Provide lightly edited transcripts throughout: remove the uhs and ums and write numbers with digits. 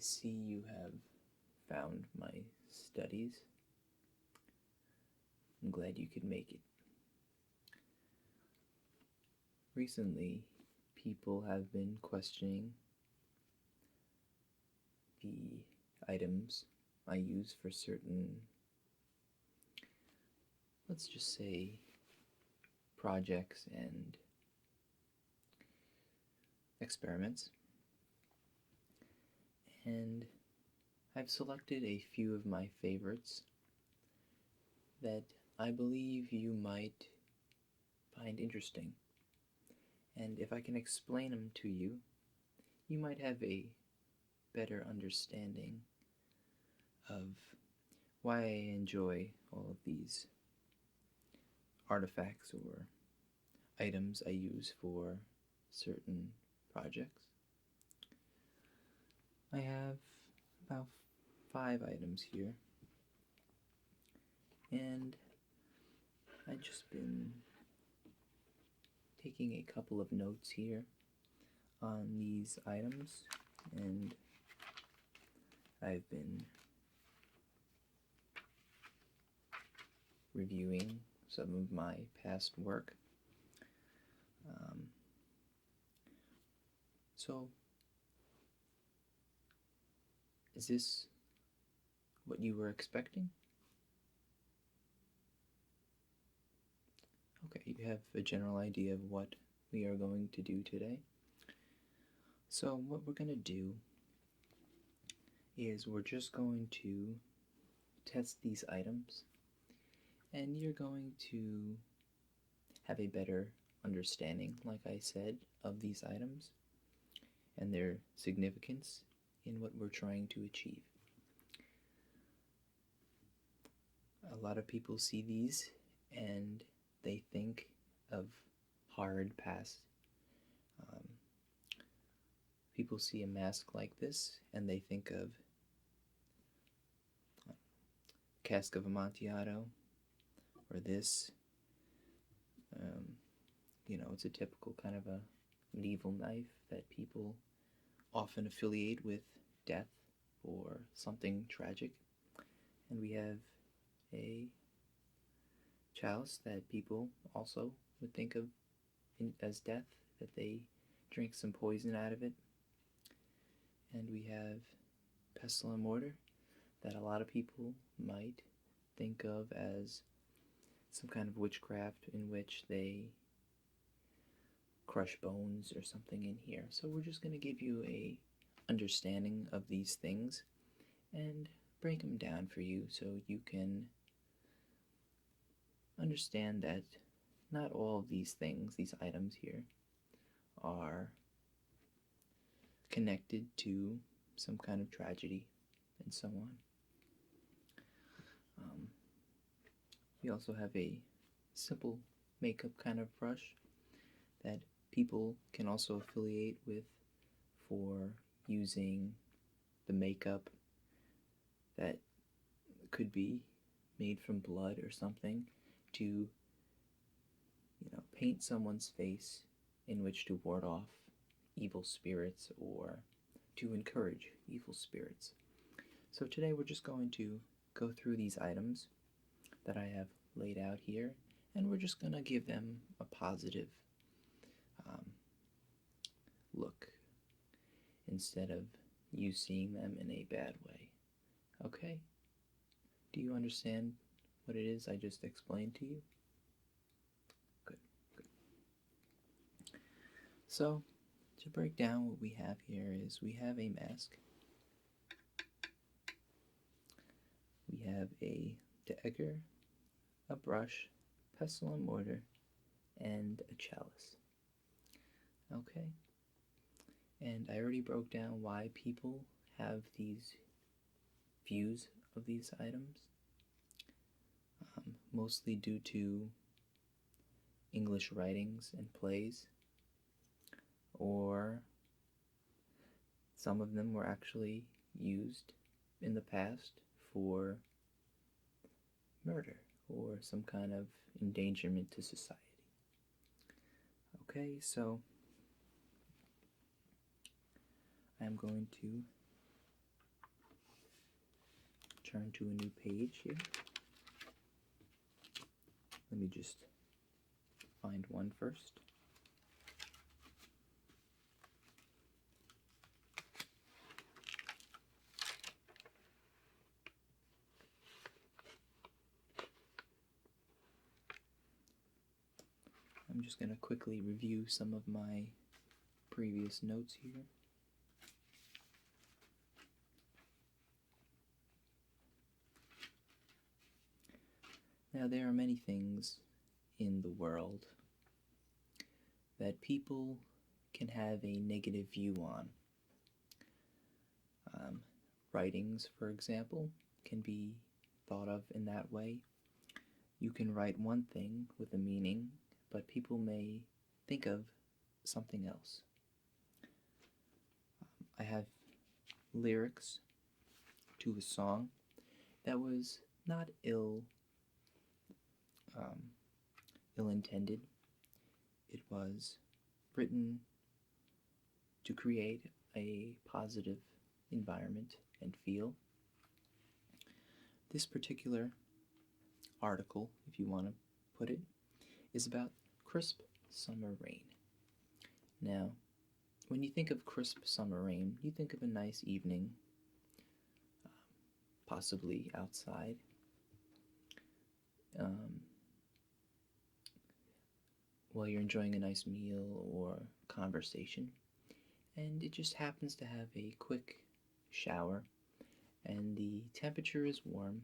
see you have found my studies. I'm glad you could make it. Recently, people have been questioning the items I use for certain, let's just say, projects and experiments. And I've selected a few of my favorites that I believe you might find interesting. And if I can explain them to you, you might have a better understanding of why I enjoy all of these artifacts or items I use for certain projects. I have about 5 items here, and I've just been taking a couple of notes here on these items, and I've been reviewing some of my past work. So, is this what you were expecting? Okay, you have a general idea of what we are going to do today. So what we're going to do is we're just going to test these items, and you're going to have a better understanding, like I said, of these items and their significance in what we're trying to achieve. A lot of people see these and they think of hard past. People see a mask like this and they think of cask of Amontillado or this. It's a typical kind of a medieval knife that people often affiliate with death or something tragic. And we have a chalice that people also would think of as death, that they drink some poison out of it. And we have pestle and mortar that a lot of people might think of as some kind of witchcraft in which they crush bones or something in here. So we're just going to give you a understanding of these things and break them down for you so you can understand that not all of these things, these items here, are connected to some kind of tragedy and so on. We also have a simple makeup kind of brush that people can also affiliate with for using the makeup that could be made from blood or something to paint someone's face in which to ward off evil spirits or to encourage evil spirits. So today we're just going to go through these items that I have laid out here, and we're just going to give them a positive look instead of you seeing them in a bad way. Okay? Do you understand what it is I just explained to you? Good, good. So, to break down what we have here is we have a mask, we have a dagger, a brush, pestle and mortar, and a chalice. Okay? And I already broke down why people have these views of these items, mostly due to English writings and plays, or some of them were actually used in the past for murder or some kind of endangerment to society. Okay, so I'm going to turn to a new page here. Let me just find one first. I'm just going to quickly review some of my previous notes here. Now, there are many things in the world that people can have a negative view on. Writings, for example, can be thought of in that way. You can write one thing with a meaning, but people may think of something else. I have lyrics to a song that was not ill-intended. It was written to create a positive environment and feel. This particular article, if you want to put it, is about crisp summer rain. Now, when you think of crisp summer rain, you think of a nice evening, possibly outside, while you're enjoying a nice meal or conversation, and it just happens to have a quick shower, and the temperature is warm,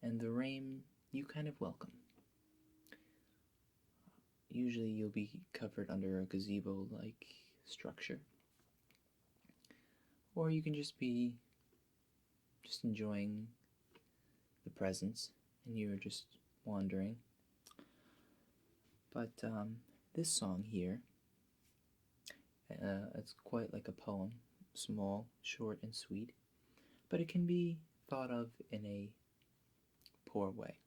and the rain you kind of welcome. Usually you'll be covered under a gazebo-like structure, or you can just be enjoying the presence and you're just wandering. But this song here, it's quite like a poem, small, short, and sweet, but it can be thought of in a poor way.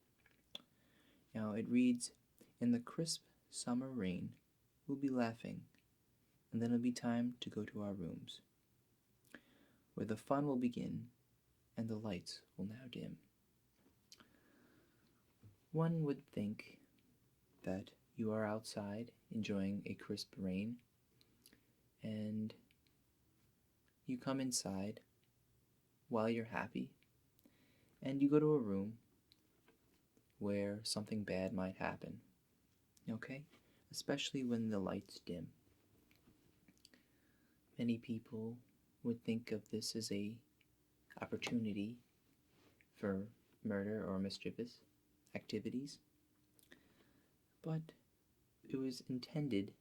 Now it reads, "In the crisp summer rain, we'll be laughing, and then it'll be time to go to our rooms, where the fun will begin, and the lights will now dim." One would think that you are outside enjoying a crisp rain, and you come inside while you're happy, and you go to a room where something bad might happen, okay? Especially when the lights dim. Many people would think of this as a opportunity for murder or mischievous activities, but it was intended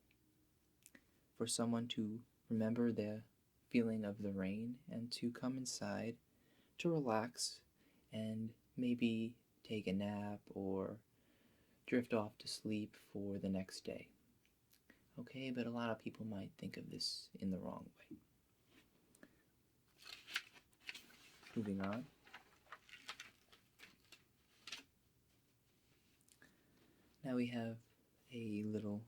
for someone to remember the feeling of the rain and to come inside to relax and maybe take a nap or drift off to sleep for the next day. Okay, but a lot of people might think of this in the wrong way. Moving on. Now we have a little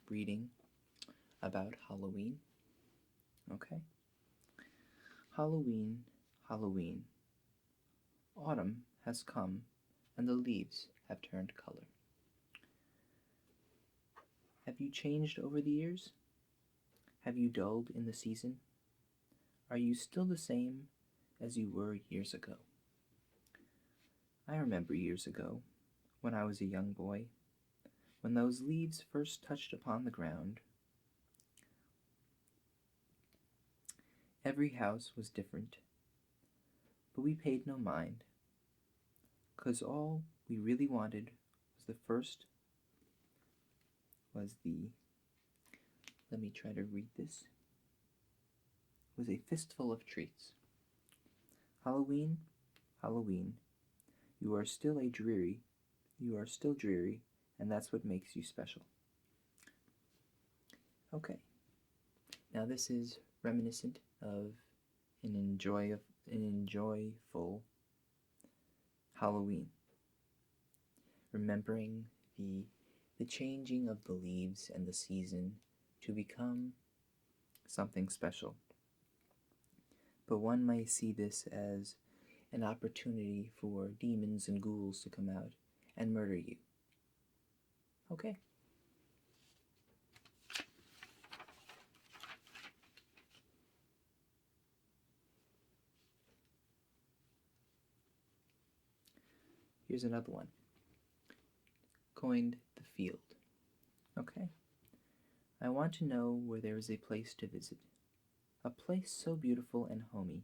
reading about Halloween. Okay? Halloween, Halloween. Autumn has come, and the leaves have turned color. Have you changed over the years? Have you dulled in the season? Are you still the same as you were years ago? I remember years ago, when I was a young boy, when those leaves first touched upon the ground. Every house was different, but we paid no mind, 'cause all we really wanted was a fistful of treats. Halloween, Halloween, you are still dreary, and that's what makes you special. Okay, now this is reminiscent of an enjoyful Halloween, remembering the changing of the leaves and the season to become something special. But one may see this as an opportunity for demons and ghouls to come out and murder you. Okay. Here's another one. Coined the field. Okay. I want to know where there is a place to visit. A place so beautiful and homey.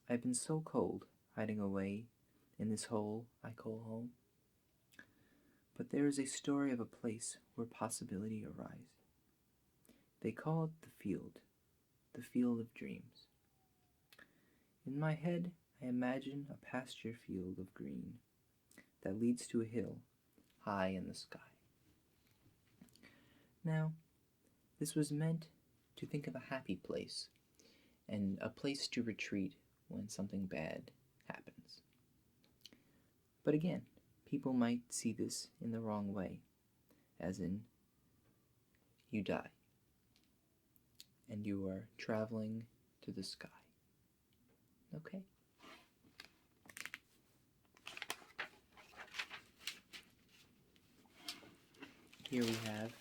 I've been so cold, hiding away in this hole I call home. But there is a story of a place where possibility arise. They call it the field of dreams. In my head, I imagine a pasture field of green that leads to a hill high in the sky. Now, this was meant to think of a happy place and a place to retreat when something bad happens. But again, people might see this in the wrong way, as in, you die, and you are traveling to the sky. Okay? Here we have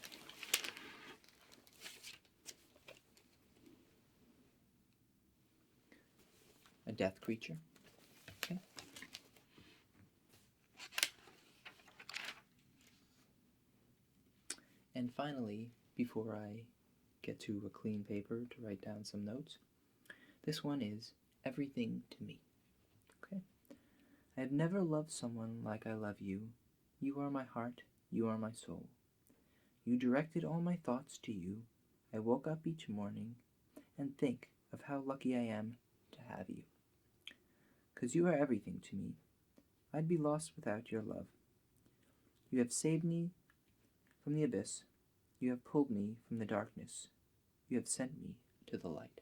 a death creature. Okay. And finally, before I get to a clean paper to write down some notes, this one is everything to me. Okay. I have never loved someone like I love you. You are my heart. You are my soul. You directed all my thoughts to you. I woke up each morning and think of how lucky I am to have you. 'Cause you are everything to me. I'd be lost without your love. You have saved me from the abyss. You have pulled me from the darkness. You have sent me to the light.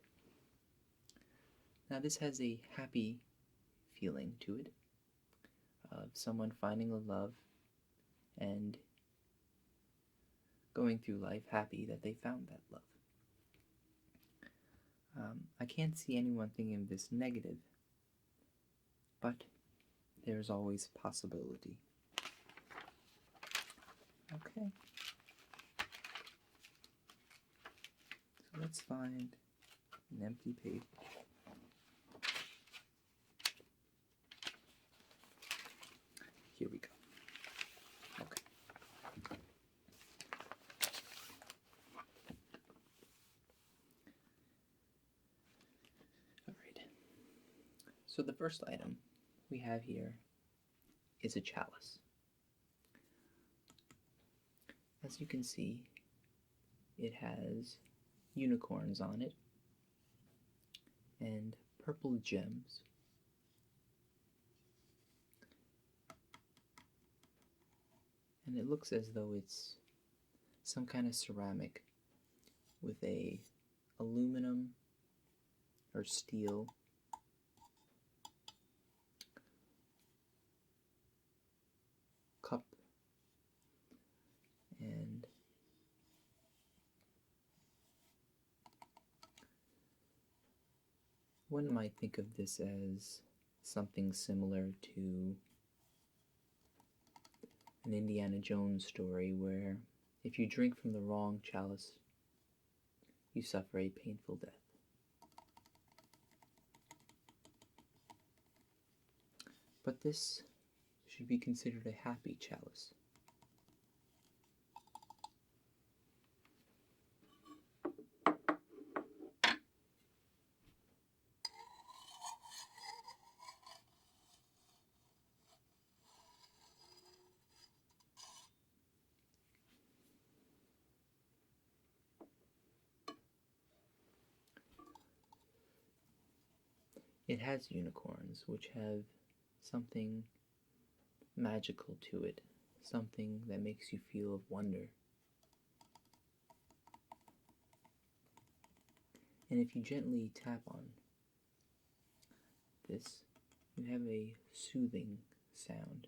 Now this has a happy feeling to it, of someone finding a love and going through life happy that they found that love. I can't see anyone thinking of this negative, but there's always possibility. Okay. So let's find an empty page. Here we go. Okay. All right. So the first item we have here is a chalice. As you can see, it has unicorns on it and purple gems. And it looks as though it's some kind of ceramic with a aluminum or steel cup and one might think of this as something similar to an Indiana Jones story where if you drink from the wrong chalice, you suffer a painful death. But this should be considered a happy chalice. It has unicorns, which have something magical to it, something that makes you feel of wonder. And if you gently tap on this, you have a soothing sound.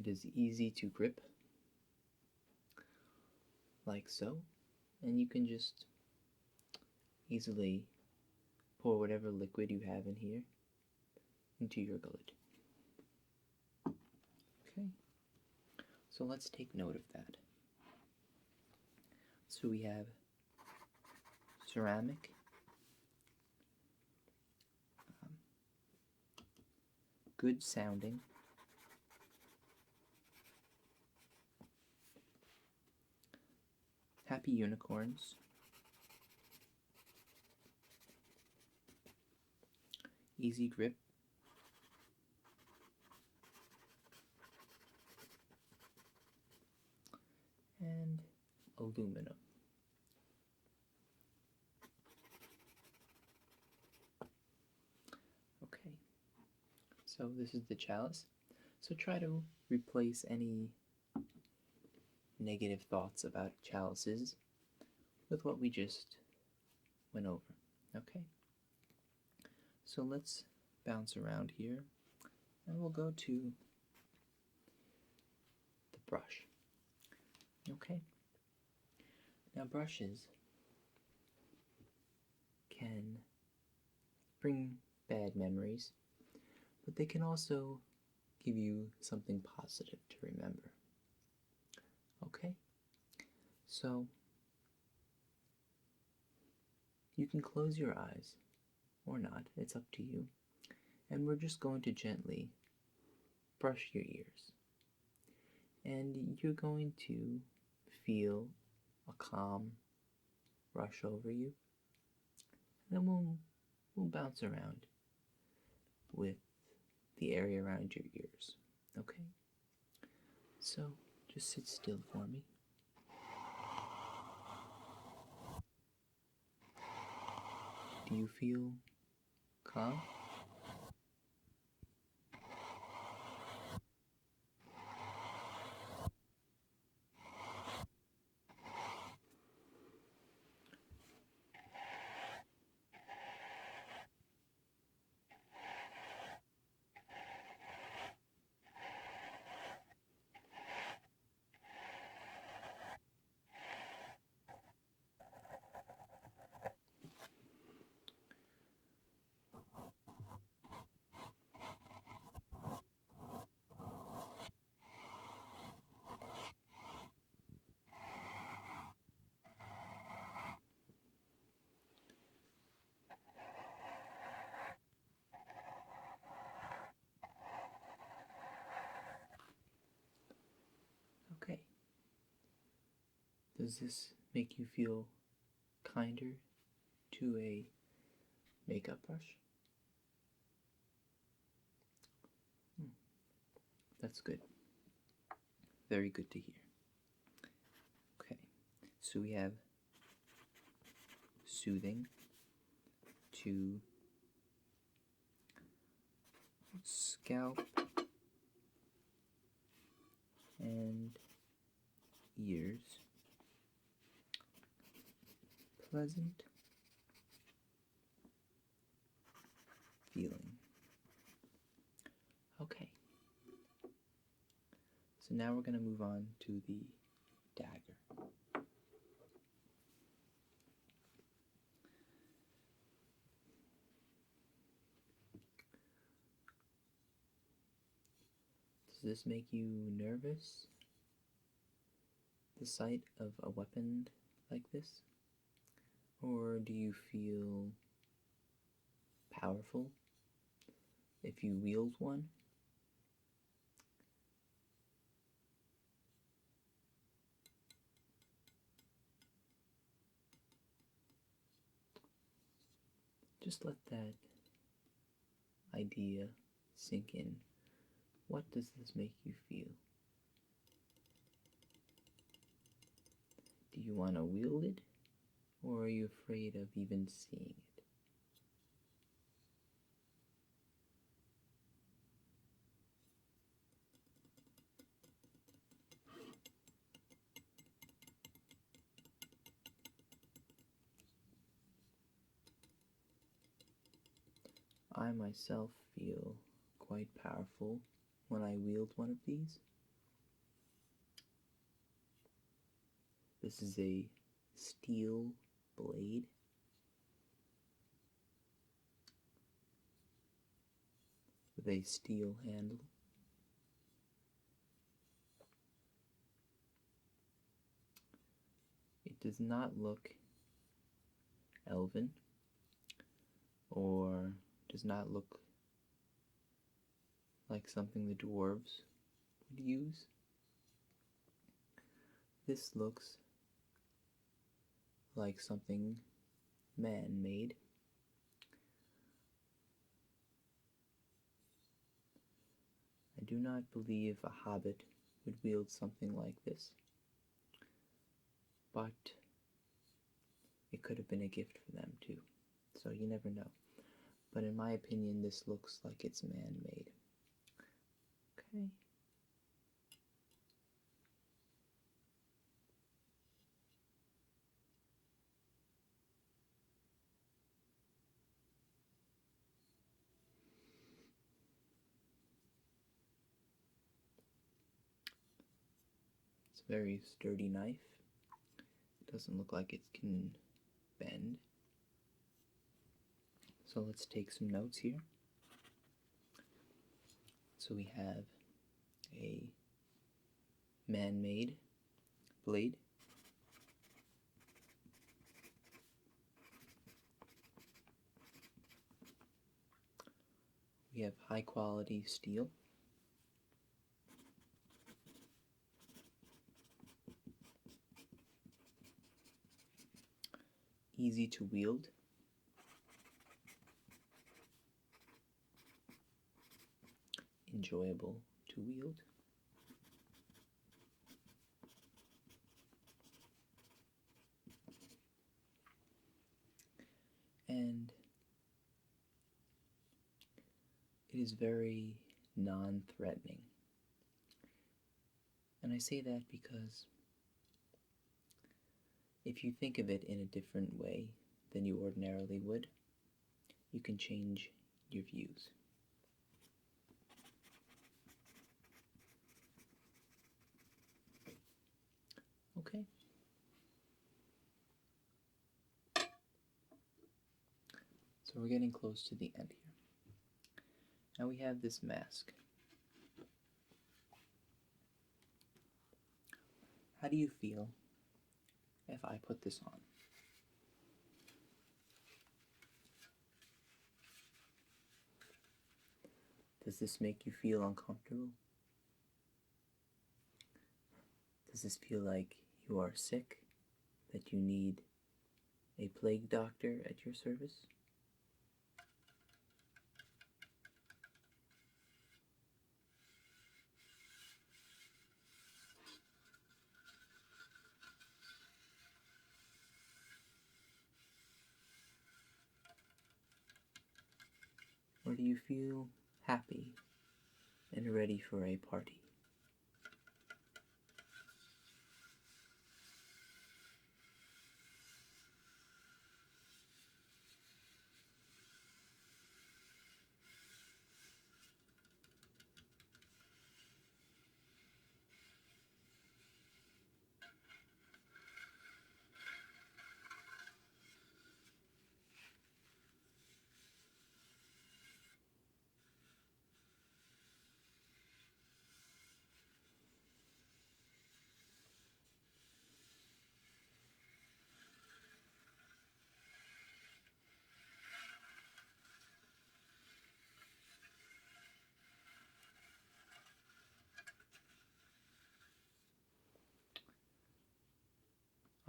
It is easy to grip, like so, and you can just easily pour whatever liquid you have in here into your gullet. Okay, so let's take note of that. So we have ceramic, good sounding, happy unicorns, easy grip, and aluminum. Okay, so this is the chalice. So try to replace any negative thoughts about chalices with what we just went over. Okay, so let's bounce around here and we'll go to the brush. Okay, now brushes can bring bad memories, but they can also give you something positive to remember. Okay, so you can close your eyes or not, it's up to you, and we're just going to gently brush your ears, and you're going to feel a calm rush over you, and then we'll bounce around with the area around your ears. Okay, so just sit still for me. Do you feel calm? Okay. Does this make you feel kinder to a makeup brush? That's good. Very good to hear. Okay, so we have soothing to scalp and ears, pleasant feeling. Okay, so now we're going to move on to the dagger. Does this make you nervous? The sight of a weapon like this? Or do you feel powerful if you wield one? Just let that idea sink in. What does this make you feel? Do you want to wield it, or are you afraid of even seeing it? I myself feel quite powerful when I wield one of these. This is a steel blade with a steel handle. It does not look elven, or does not look like something the dwarves would use. This looks like something man-made. I do not believe a hobbit would wield something like this, but it could have been a gift for them too, so you never know. But in my opinion, this looks like it's man-made. Okay. It's a very sturdy knife. It doesn't look like it can bend. So let's take some notes here. So we have a man-made blade. We have high-quality steel. Easy to wield. Enjoyable to wield. And it is very non-threatening. And I say that because if you think of it in a different way than you ordinarily would, you can change your views. Okay. So we're getting close to the end here. Now we have this mask. How do you feel if I put this on? Does this make you feel uncomfortable? Does this feel like you are sick, that you need a plague doctor at your service? Or do you feel happy and ready for a party?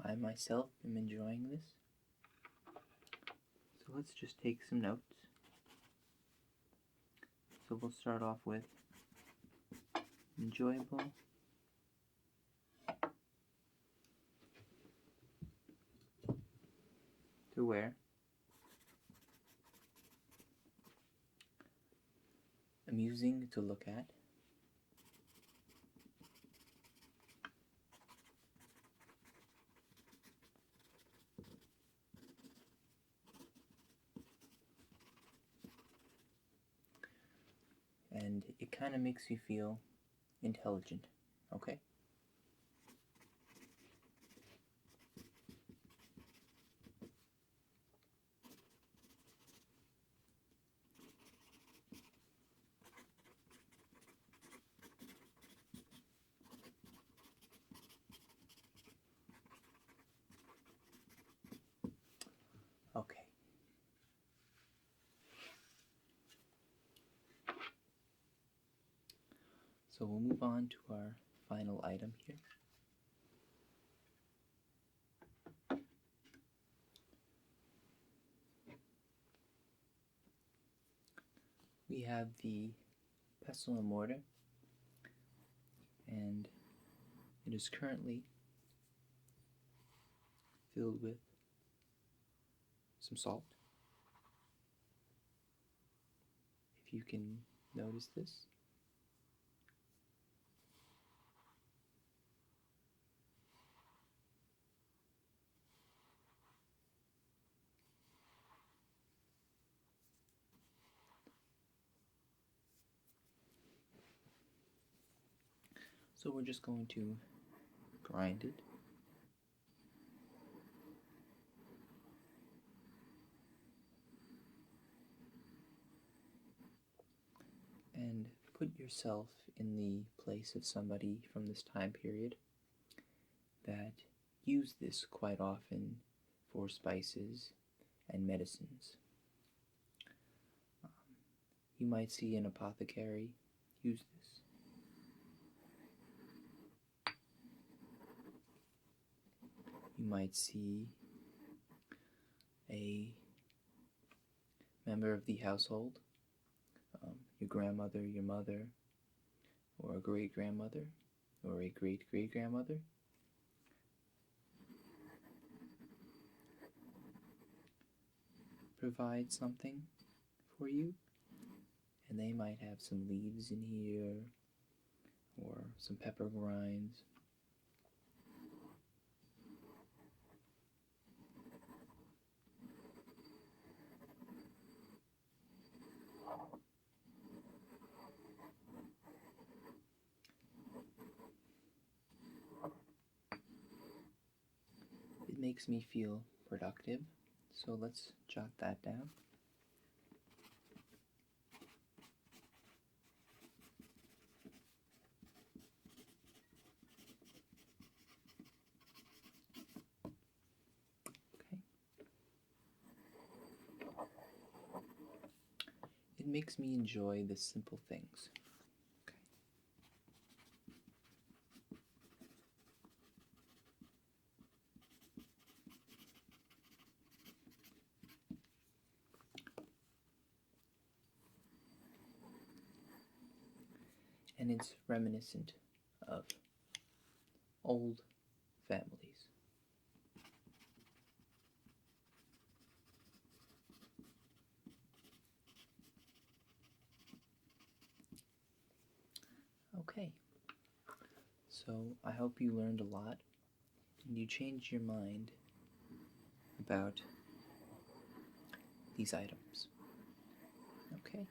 I myself am enjoying this. So let's just take some notes. So we'll start off with enjoyable, to wear, amusing to look at, and it kind of makes you feel intelligent, okay? So we'll move on to our final item here. We have the pestle and mortar, and it is currently filled with some salt. If you can notice this. So we're just going to grind it. And put yourself in the place of somebody from this time period that used this quite often for spices and medicines. You might see an apothecary use this. You might see a member of the household, your grandmother, your mother, or a great-grandmother, or a great-great-grandmother, provide something for you, and they might have some leaves in here, or some pepper grinds. It makes me feel productive, so let's jot that down. Okay. It makes me enjoy the simple things. And it's reminiscent of old families. Okay, so I hope you learned a lot and you changed your mind about these items. Okay.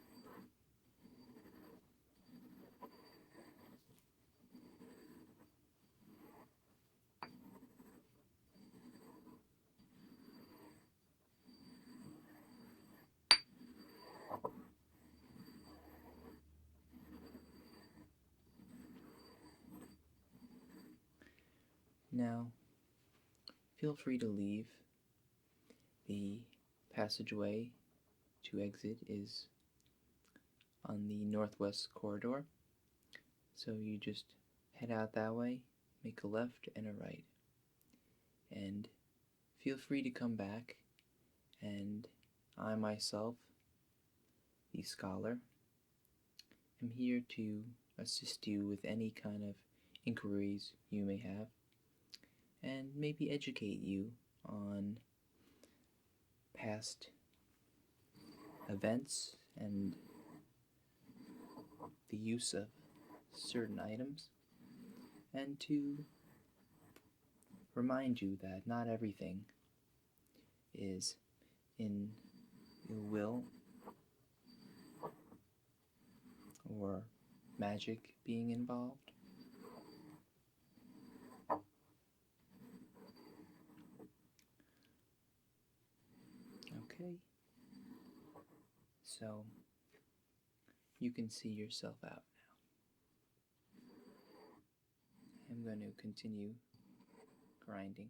Now, feel free to leave. The passageway to exit is on the northwest corridor. So you just head out that way, make a left and a right. And feel free to come back, and I myself, the scholar, am here to assist you with any kind of inquiries you may have, and maybe educate you on past events and the use of certain items, and to remind you that not everything is in ill will or magic being involved. Okay, so you can see yourself out now. I'm going to continue grinding.